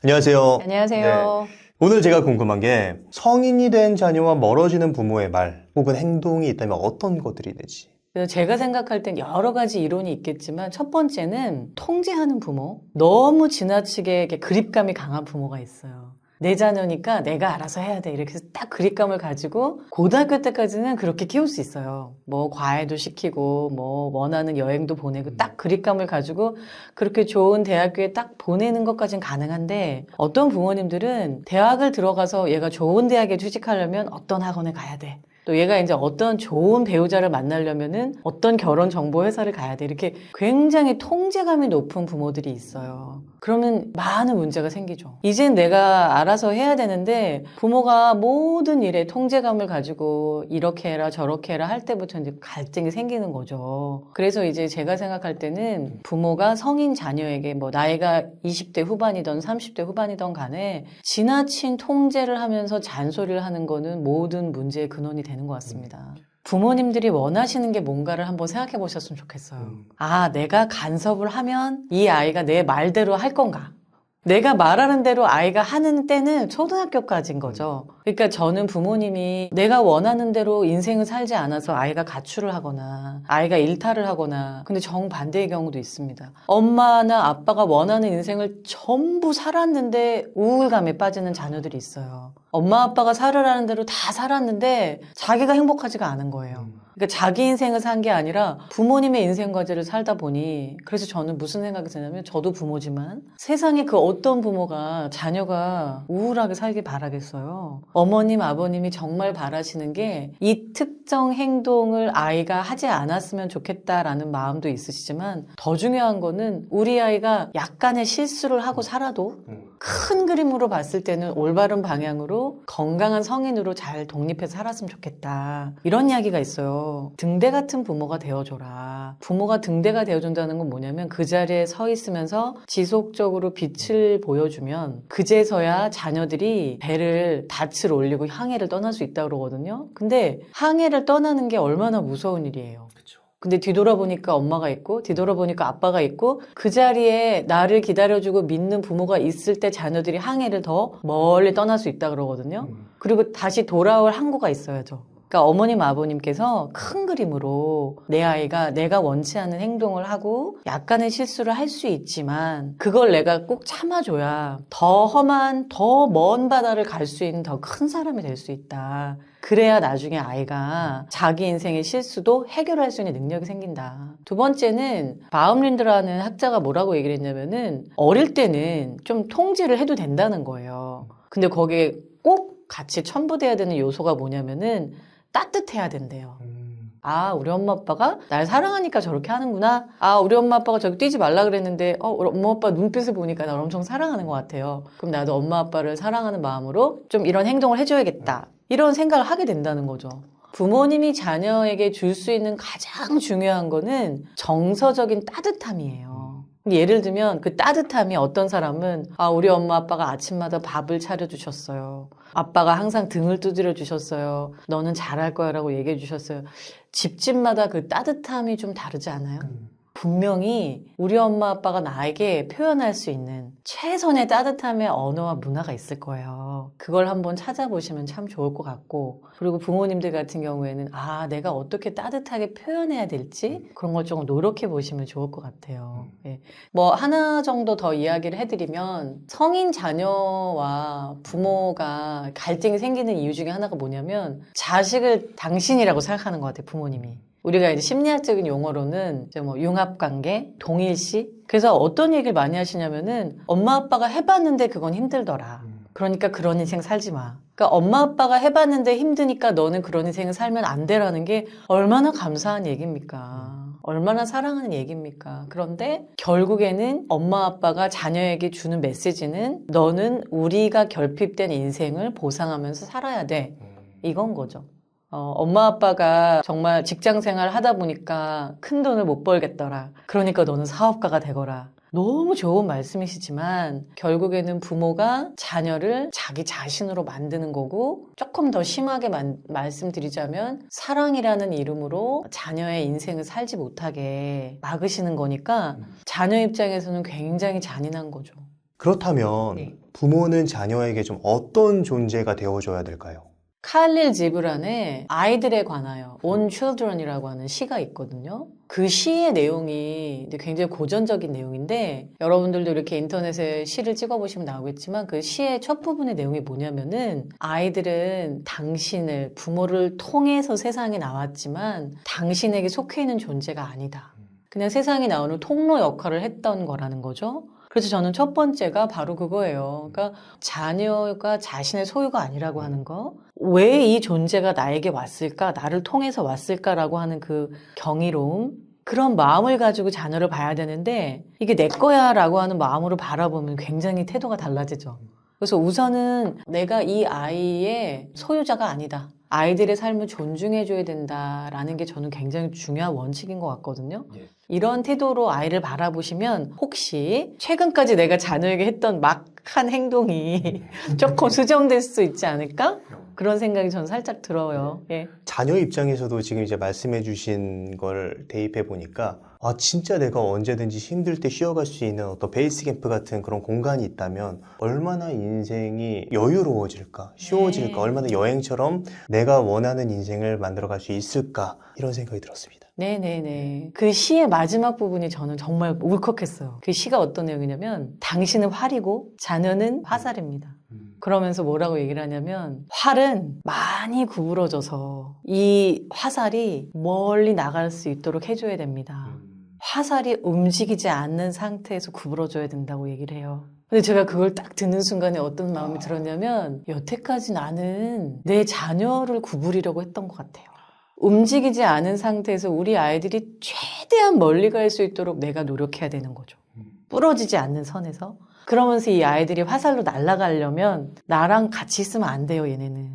안녕하세요. 안녕하세요. 오늘 제가 궁금한 게 성인이 된 자녀와 멀어지는 부모의 말 혹은 행동이 있다면 어떤 것들이 되지? 그래서 제가 생각할 땐 여러 가지 이론이 있겠지만 첫 번째는 통제하는 부모. 너무 지나치게 이렇게 그립감이 강한 부모가 있어요. 내 자녀니까 내가 알아서 해야 돼. 이렇게 해서 딱 그립감을 가지고 고등학교 때까지는 그렇게 키울 수 있어요. 뭐 과외도 시키고 뭐 원하는 여행도 보내고 딱 그립감을 가지고 그렇게 좋은 대학교에 딱 보내는 것까지는 가능한데 어떤 부모님들은 대학을 들어가서 얘가 좋은 대학에 취직하려면 어떤 학원에 가야 돼. 또 얘가 이제 어떤 좋은 배우자를 만나려면은 어떤 결혼 정보 회사를 가야 돼. 이렇게 굉장히 통제감이 높은 부모들이 있어요. 그러면 많은 문제가 생기죠. 이젠 내가 알아서 해야 되는데 부모가 모든 일에 통제감을 가지고 이렇게 해라 저렇게 해라 할 때부터 이제 갈등이 생기는 거죠. 그래서 이제 제가 생각할 때는 부모가 성인 자녀에게 뭐 나이가 20대 후반이든 30대 후반이든 간에 지나친 통제를 하면서 잔소리를 하는 거는 모든 문제의 근원이 되는 것 같습니다. 부모님들이 원하시는 게 뭔가를 한번 생각해 보셨으면 좋겠어요. 아, 내가 간섭을 하면 이 아이가 내 말대로 할 건가? 내가 말하는 대로 아이가 하는 때는 초등학교까지인 거죠. 그러니까 저는 부모님이 내가 원하는 대로 인생을 살지 않아서 아이가 가출을 하거나 아이가 일탈을 하거나 근데 정반대의 경우도 있습니다. 엄마나 아빠가 원하는 인생을 전부 살았는데 우울감에 빠지는 자녀들이 있어요. 엄마 아빠가 살으라는 대로 다 살았는데 자기가 행복하지가 않은 거예요. 그러니까 자기 인생을 산 게 아니라 부모님의 인생 과제를 살다 보니 그래서 저는 무슨 생각이 드냐면 저도 부모지만 세상에 그 어떤 부모가 자녀가 우울하게 살길 바라겠어요. 어머님 아버님이 정말 바라시는 게 이 특정 행동을 아이가 하지 않았으면 좋겠다라는 마음도 있으시지만 더 중요한 거는 우리 아이가 약간의 실수를 하고 살아도 큰 그림으로 봤을 때는 올바른 방향으로 건강한 성인으로 잘 독립해서 살았으면 좋겠다. 이런 이야기가 있어요. 등대 같은 부모가 되어줘라. 부모가 등대가 되어준다는 건 뭐냐면 그 자리에 서 있으면서 지속적으로 빛을 보여주면 그제서야 자녀들이 배를 닻을 올리고 항해를 떠날 수 있다고 그러거든요. 근데 항해를 떠나는 게 얼마나 무서운 일이에요. 근데 뒤돌아보니까 엄마가 있고 뒤돌아보니까 아빠가 있고 그 자리에 나를 기다려주고 믿는 부모가 있을 때 자녀들이 항해를 더 멀리 떠날 수 있다 그러거든요. 그리고 다시 돌아올 항구가 있어야죠. 그러니까 어머님 아버님께서 큰 그림으로 내 아이가 내가 원치 않는 행동을 하고 약간의 실수를 할 수 있지만 그걸 내가 꼭 참아줘야 더 험한 더 먼 바다를 갈 수 있는 더 큰 사람이 될 수 있다. 그래야 나중에 아이가 자기 인생의 실수도 해결할 수 있는 능력이 생긴다. 두 번째는 바움린드라는 학자가 뭐라고 얘기를 했냐면은 어릴 때는 좀 통제를 해도 된다는 거예요. 근데 거기에 꼭 같이 첨부돼야 되는 요소가 뭐냐면은 따뜻해야 된대요. 아, 우리 엄마 아빠가 날 사랑하니까 저렇게 하는구나. 아, 우리 엄마 아빠가 저기 뛰지 말라 그랬는데 우리 엄마 아빠 눈빛을 보니까 날 엄청 사랑하는 것 같아요. 그럼 나도 엄마 아빠를 사랑하는 마음으로 좀 이런 행동을 해줘야겠다. 이런 생각을 하게 된다는 거죠. 부모님이 자녀에게 줄 수 있는 가장 중요한 거는 정서적인 따뜻함이에요. 예를 들면 그 따뜻함이 어떤 사람은 아, 우리 엄마 아빠가 아침마다 밥을 차려주셨어요. 아빠가 항상 등을 두드려 주셨어요. 너는 잘할 거야 라고 얘기해 주셨어요. 집집마다 그 따뜻함이 좀 다르지 않아요? 분명히 우리 엄마 아빠가 나에게 표현할 수 있는 최선의 따뜻함의 언어와 문화가 있을 거예요. 그걸 한번 찾아보시면 참 좋을 것 같고 그리고 부모님들 같은 경우에는 아, 내가 어떻게 따뜻하게 표현해야 될지 그런 걸 조금 노력해 보시면 좋을 것 같아요. 예. 뭐 하나 정도 더 이야기를 해드리면 성인 자녀와 부모가 갈등이 생기는 이유 중에 하나가 뭐냐면 자식을 당신이라고 생각하는 것 같아요. 부모님이. 우리가 이제 심리학적인 용어로는 이제 뭐 융합관계, 동일시. 그래서 어떤 얘기를 많이 하시냐면은 엄마 아빠가 해봤는데 그건 힘들더라. 그러니까 그런 인생 살지 마. 그러니까 엄마 아빠가 해봤는데 힘드니까 너는 그런 인생을 살면 안 되라는 게 얼마나 감사한 얘기입니까? 얼마나 사랑하는 얘기입니까? 그런데 결국에는 엄마 아빠가 자녀에게 주는 메시지는 너는 우리가 결핍된 인생을 보상하면서 살아야 돼. 이건 거죠. 엄마 아빠가 정말 직장 생활 하다 보니까 큰 돈을 못 벌겠더라. 그러니까 너는 사업가가 되거라. 너무 좋은 말씀이시지만 결국에는 부모가 자녀를 자기 자신으로 만드는 거고 조금 더 심하게 말씀드리자면 사랑이라는 이름으로 자녀의 인생을 살지 못하게 막으시는 거니까 자녀 입장에서는 굉장히 잔인한 거죠. 그렇다면 네. 부모는 자녀에게 좀 어떤 존재가 되어줘야 될까요? 칼릴 지브란의 아이들에 관하여 On Children이라고 하는 시가 있거든요. 그 시의 내용이 이제 굉장히 고전적인 내용인데 여러분들도 이렇게 인터넷에 시를 찍어보시면 나오겠지만 그 시의 첫 부분의 내용이 뭐냐면은 아이들은 당신을 부모를 통해서 세상에 나왔지만 당신에게 속해 있는 존재가 아니다. 그냥 세상에 나오는 통로 역할을 했던 거라는 거죠. 그래서 저는 첫 번째가 바로 그거예요. 그러니까 자녀가 자신의 소유가 아니라고 하는 거. 왜 이 존재가 나에게 왔을까? 나를 통해서 왔을까라고 하는 그 경이로움. 그런 마음을 가지고 자녀를 봐야 되는데 이게 내 거야 라고 하는 마음으로 바라보면 굉장히 태도가 달라지죠. 그래서 우선은 내가 이 아이의 소유자가 아니다. 아이들의 삶을 존중해줘야 된다라는 게 저는 굉장히 중요한 원칙인 것 같거든요. 이런 태도로 아이를 바라보시면 혹시 최근까지 내가 자녀에게 했던 막한 행동이 조금 수정될 수 있지 않을까? 그런 생각이 저는 살짝 들어요. 예. 자녀 입장에서도 지금 이제 말씀해 주신 걸 대입해 보니까 아 진짜 내가 언제든지 힘들 때 쉬어갈 수 있는 어떤 베이스 캠프 같은 그런 공간이 있다면 얼마나 인생이 여유로워질까, 쉬워질까, 네. 얼마나 여행처럼 내가 원하는 인생을 만들어갈 수 있을까 이런 생각이 들었습니다. 네네네. 그 시의 마지막 부분이 저는 정말 울컥했어요. 그 시가 어떤 내용이냐면 당신은 활이고 자녀는 화살입니다. 그러면서 뭐라고 얘기를 하냐면 활은 많이 구부러져서 이 화살이 멀리 나갈 수 있도록 해줘야 됩니다. 화살이 움직이지 않는 상태에서 구부러져야 된다고 얘기를 해요. 근데 제가 그걸 딱 듣는 순간에 어떤 마음이 들었냐면 여태까지 나는 내 자녀를 구부리려고 했던 것 같아요. 움직이지 않은 상태에서 우리 아이들이 최대한 멀리 갈 수 있도록 내가 노력해야 되는 거죠. 부러지지 않는 선에서. 그러면서 이 아이들이 화살로 날아가려면 나랑 같이 있으면 안 돼요, 얘네는.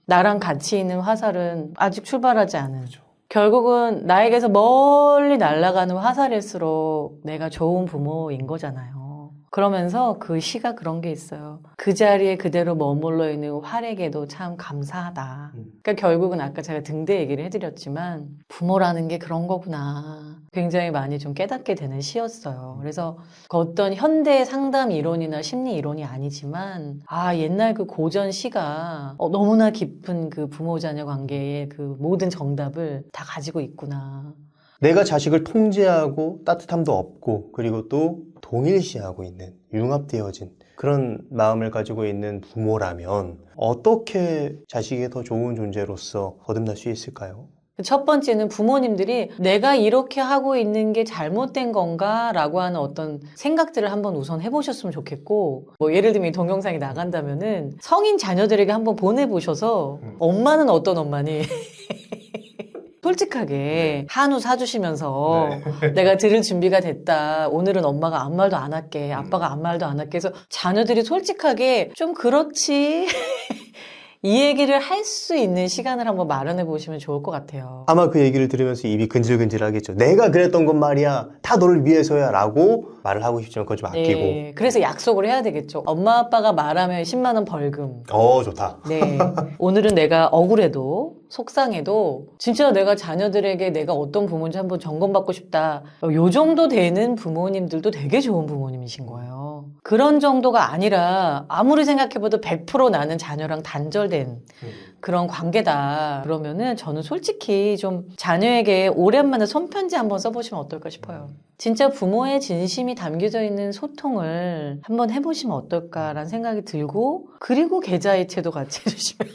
나랑 같이 있는 화살은 아직 출발하지 않은. 결국은 나에게서 멀리 날아가는 화살일수록 내가 좋은 부모인 거잖아요. 그러면서 그 시가 그런 게 있어요. 그 자리에 그대로 머물러 있는 활에게도 참 감사하다. 그러니까 결국은 아까 제가 등대 얘기를 해드렸지만 부모라는 게 그런 거구나. 굉장히 많이 좀 깨닫게 되는 시였어요. 그래서 그 어떤 현대 상담 이론이나 심리 이론이 아니지만 아 옛날 그 고전 시가 너무나 깊은 그 부모-자녀 관계의 그 모든 정답을 다 가지고 있구나. 내가 자식을 통제하고 따뜻함도 없고 그리고 또 동일시하고 있는 융합되어진 그런 마음을 가지고 있는 부모라면 어떻게 자식에게 더 좋은 존재로서 거듭날 수 있을까요? 첫 번째는 부모님들이 내가 이렇게 하고 있는 게 잘못된 건가? 라고 하는 어떤 생각들을 한번 우선 해보셨으면 좋겠고 뭐 예를 들면 이 동영상이 나간다면은 성인 자녀들에게 한번 보내보셔서 엄마는 어떤 엄마니? 솔직하게 한우 사주시면서 내가 들을 준비가 됐다. 오늘은 엄마가 아무 말도 안 할게. 아빠가 아무 말도 안 할게 해서 자녀들이 솔직하게 좀 그렇지. 이 얘기를 할 수 있는 시간을 한번 마련해 보시면 좋을 것 같아요. 아마 그 얘기를 들으면서 입이 근질근질 하겠죠. 내가 그랬던 건 말이야. 다 너를 위해서야 라고 말을 하고 싶지만 그거 좀 아끼고. 네, 그래서 약속을 해야 되겠죠. 엄마 아빠가 말하면 10만 원 벌금. 좋다. 네. 오늘은 내가 억울해도 속상해도 진짜 내가 자녀들에게 내가 어떤 부모인지 한번 점검받고 싶다. 요 정도 되는 부모님들도 되게 좋은 부모님이신 거예요. 그런 정도가 아니라 아무리 생각해봐도 100% 나는 자녀랑 단절된 그런 관계다. 그러면은 저는 솔직히 좀 자녀에게 오랜만에 손편지 한번 써보시면 어떨까 싶어요. 진짜 부모의 진심이 담겨져 있는 소통을 한번 해보시면 어떨까라는 생각이 들고 그리고 계좌 이체도 같이 해주시면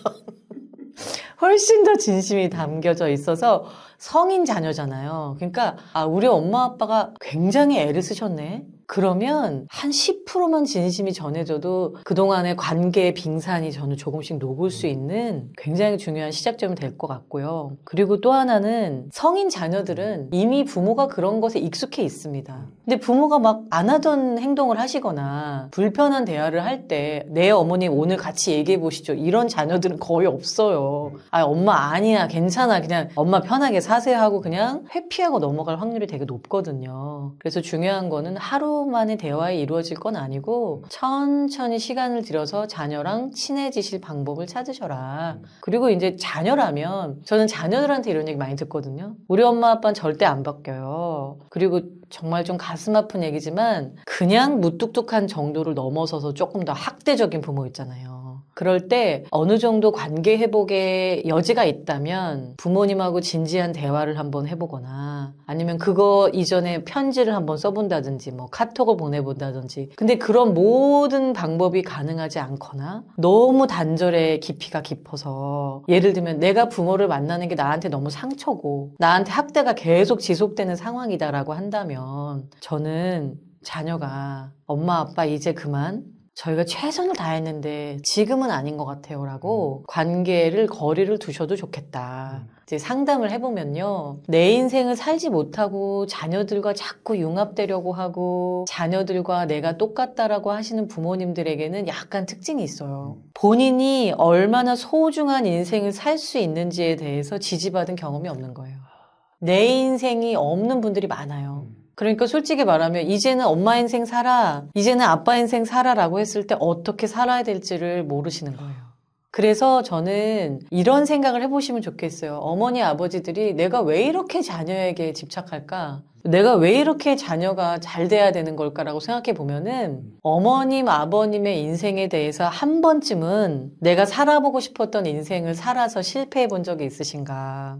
훨씬 더 진심이 담겨져 있어서 성인 자녀잖아요. 그러니까 우리 엄마 아빠가 굉장히 애를 쓰셨네. 그러면 한 10%만 진심이 전해져도 그동안의 관계의 빙산이 저는 조금씩 녹을 수 있는 굉장히 중요한 시작점이 될 것 같고요. 그리고 또 하나는 성인 자녀들은 이미 부모가 그런 것에 익숙해 있습니다. 근데 부모가 막 안 하던 행동을 하시거나 불편한 대화를 할 때 내 어머님 오늘 같이 얘기해 보시죠. 이런 자녀들은 거의 없어요. 엄마 아니야 괜찮아 그냥 엄마 편하게 사세요 하고 그냥 회피하고 넘어갈 확률이 되게 높거든요. 그래서 중요한 거는 하루만의 대화에 이루어질 건 아니고 천천히 시간을 들여서 자녀랑 친해지실 방법을 찾으셔라. 그리고 이제 자녀라면 저는 자녀들한테 이런 얘기 많이 듣거든요. 우리 엄마 아빠는 절대 안 바뀌어요. 그리고 정말 좀 가슴 아픈 얘기지만 그냥 무뚝뚝한 정도를 넘어서서 조금 더 학대적인 부모 있잖아요. 그럴 때 어느 정도 관계 회복의 여지가 있다면 부모님하고 진지한 대화를 한번 해보거나 아니면 그거 이전에 편지를 한번 써본다든지 뭐 카톡을 보내본다든지 근데 그런 모든 방법이 가능하지 않거나 너무 단절의 깊이가 깊어서 예를 들면 내가 부모를 만나는 게 나한테 너무 상처고 나한테 학대가 계속 지속되는 상황이다라고 한다면 저는 자녀가 엄마 아빠 이제 그만 저희가 최선을 다했는데 지금은 아닌 것 같아요 라고 관계를 거리를 두셔도 좋겠다. 이제 상담을 해보면요. 내 인생을 살지 못하고 자녀들과 자꾸 융합되려고 하고 자녀들과 내가 똑같다라고 하시는 부모님들에게는 약간 특징이 있어요. 본인이 얼마나 소중한 인생을 살 수 있는지에 대해서 지지받은 경험이 없는 거예요. 내 인생이 없는 분들이 많아요. 그러니까 솔직히 말하면 이제는 엄마 인생 살아, 이제는 아빠 인생 살아라고 했을 때 어떻게 살아야 될지를 모르시는 거예요. 그래서 저는 이런 생각을 해보시면 좋겠어요. 어머니, 아버지들이 내가 왜 이렇게 자녀에게 집착할까? 내가 왜 이렇게 자녀가 잘 돼야 되는 걸까라고 생각해 보면은 어머님, 아버님의 인생에 대해서 한 번쯤은 내가 살아보고 싶었던 인생을 살아서 실패해 본 적이 있으신가?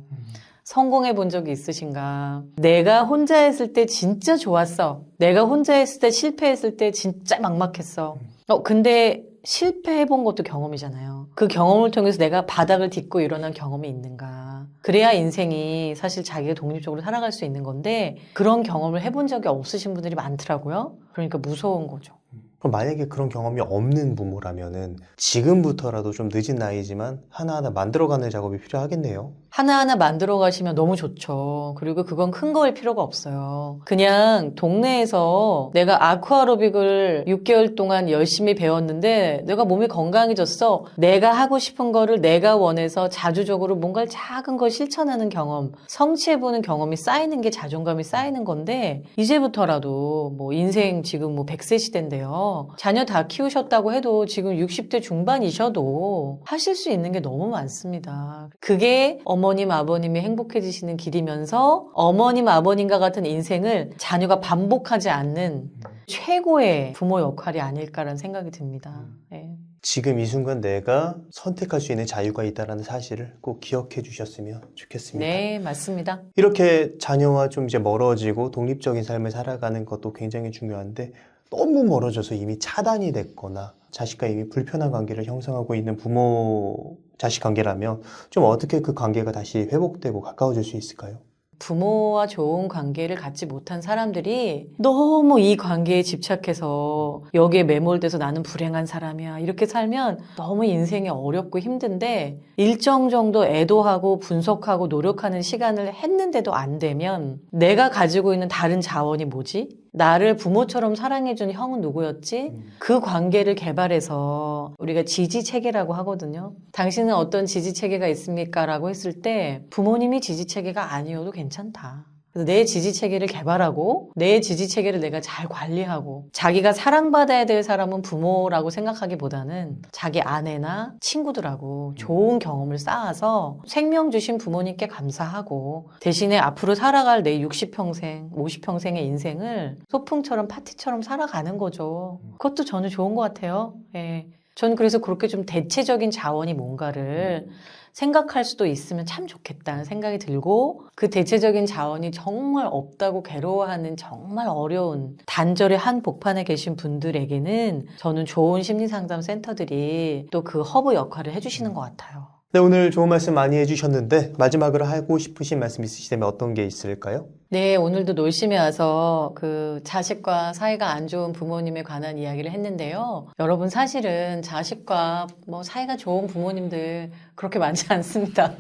성공해 본 적이 있으신가? 내가 혼자 했을 때 진짜 좋았어. 내가 혼자 했을 때 실패했을 때 진짜 막막했어. 근데 실패해 본 것도 경험이잖아요. 그 경험을 통해서 내가 바닥을 딛고 일어난 경험이 있는가? 그래야 인생이 사실 자기가 독립적으로 살아갈 수 있는 건데 그런 경험을 해본 적이 없으신 분들이 많더라고요. 그러니까 무서운 거죠. 그럼 만약에 그런 경험이 없는 부모라면은 지금부터라도 좀 늦은 나이지만 하나하나 만들어가는 작업이 필요하겠네요. 하나하나 만들어 가시면 너무 좋죠. 그리고 그건 큰 거일 필요가 없어요. 그냥 동네에서 내가 아쿠아로빅을 6개월 동안 열심히 배웠는데 내가 몸이 건강해졌어. 내가 하고 싶은 거를 내가 원해서 자주적으로 뭔가를 작은 걸 실천하는 경험, 성취해보는 경험이 쌓이는 게 자존감이 쌓이는 건데 이제부터라도 뭐 인생 지금 뭐 100세 시대인데요. 자녀 다 키우셨다고 해도 지금 60대 중반이셔도 하실 수 있는 게 너무 많습니다. 그게 어머님, 아버님이 행복해지시는 길이면서 어머님, 아버님과 같은 인생을 자녀가 반복하지 않는 최고의 부모 역할이 아닐까라는 생각이 듭니다. 네. 지금 이 순간 내가 선택할 수 있는 자유가 있다는 사실을 꼭 기억해 주셨으면 좋겠습니다. 네, 맞습니다. 이렇게 자녀와 좀 이제 멀어지고 독립적인 삶을 살아가는 것도 굉장히 중요한데 너무 멀어져서 이미 차단이 됐거나 자식과 이미 불편한 관계를 형성하고 있는 부모 자식 관계라면 좀 어떻게 그 관계가 다시 회복되고 가까워질 수 있을까요? 부모와 좋은 관계를 갖지 못한 사람들이 너무 이 관계에 집착해서 여기에 매몰돼서 나는 불행한 사람이야 이렇게 살면 너무 인생이 어렵고 힘든데 일정 정도 애도하고 분석하고 노력하는 시간을 했는데도 안 되면 내가 가지고 있는 다른 자원이 뭐지? 나를 부모처럼 사랑해준 형은 누구였지? 그 관계를 개발해서 우리가 지지체계라고 하거든요. 당신은 어떤 지지체계가 있습니까? 라고 했을 때 부모님이 지지체계가 아니어도 괜찮다. 그래서 내 지지체계를 개발하고 내 지지체계를 내가 잘 관리하고 자기가 사랑받아야 될 사람은 부모라고 생각하기보다는 자기 아내나 친구들하고 좋은 경험을 쌓아서 생명 주신 부모님께 감사하고 대신에 앞으로 살아갈 내 60평생, 50평생의 인생을 소풍처럼 파티처럼 살아가는 거죠. 그것도 저는 좋은 것 같아요. 예. 저는 그래서 그렇게 좀 대체적인 자원이 뭔가를 생각할 수도 있으면 참 좋겠다는 생각이 들고 그 대체적인 자원이 정말 없다고 괴로워하는 정말 어려운 단절의 한복판에 계신 분들에게는 저는 좋은 심리상담 센터들이 또 그 허브 역할을 해주시는 것 같아요. 네, 오늘 좋은 말씀 많이 해주셨는데 마지막으로 하고 싶으신 말씀 있으시다면 어떤 게 있을까요? 네, 오늘도 놀심에 와서 그 자식과 사이가 안 좋은 부모님에 관한 이야기를 했는데요. 여러분 사실은 자식과 뭐 사이가 좋은 부모님들 그렇게 많지 않습니다.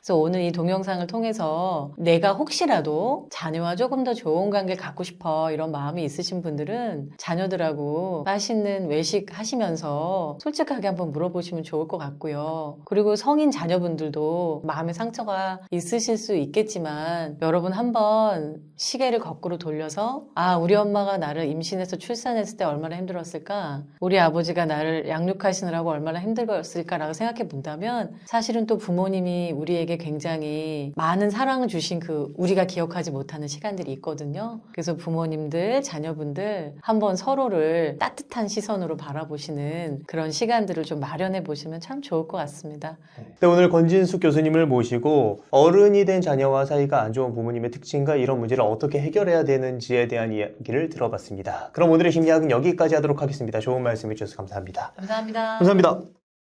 그래서 오늘 이 동영상을 통해서 내가 혹시라도 자녀와 조금 더 좋은 관계를 갖고 싶어 이런 마음이 있으신 분들은 자녀들하고 맛있는 외식 하시면서 솔직하게 한번 물어보시면 좋을 것 같고요. 그리고 성인 자녀분들도 마음의 상처가 있으실 수 있겠지만 여러분 한번 시계를 거꾸로 돌려서 아, 우리 엄마가 나를 임신해서 출산했을 때 얼마나 힘들었을까? 우리 아버지가 나를 양육하시느라고 얼마나 힘들었을까라고 생각해 본다면 사실은 또 부모님이 우리에게 우리에게 굉장히 많은 사랑을 주신 그 우리가 기억하지 못하는 시간들이 있거든요. 그래서 부모님들, 자녀분들 한번 서로를 따뜻한 시선으로 바라보시는 그런 시간들을 좀 마련해 보시면 참 좋을 것 같습니다. 네, 오늘 권진숙 교수님을 모시고 어른이 된 자녀와 사이가 안 좋은 부모님의 특징과 이런 문제를 어떻게 해결해야 되는지에 대한 이야기를 들어봤습니다. 그럼 오늘의 심리학은 여기까지 하도록 하겠습니다. 좋은 말씀 해주셔서 감사합니다. 감사합니다. 감사합니다.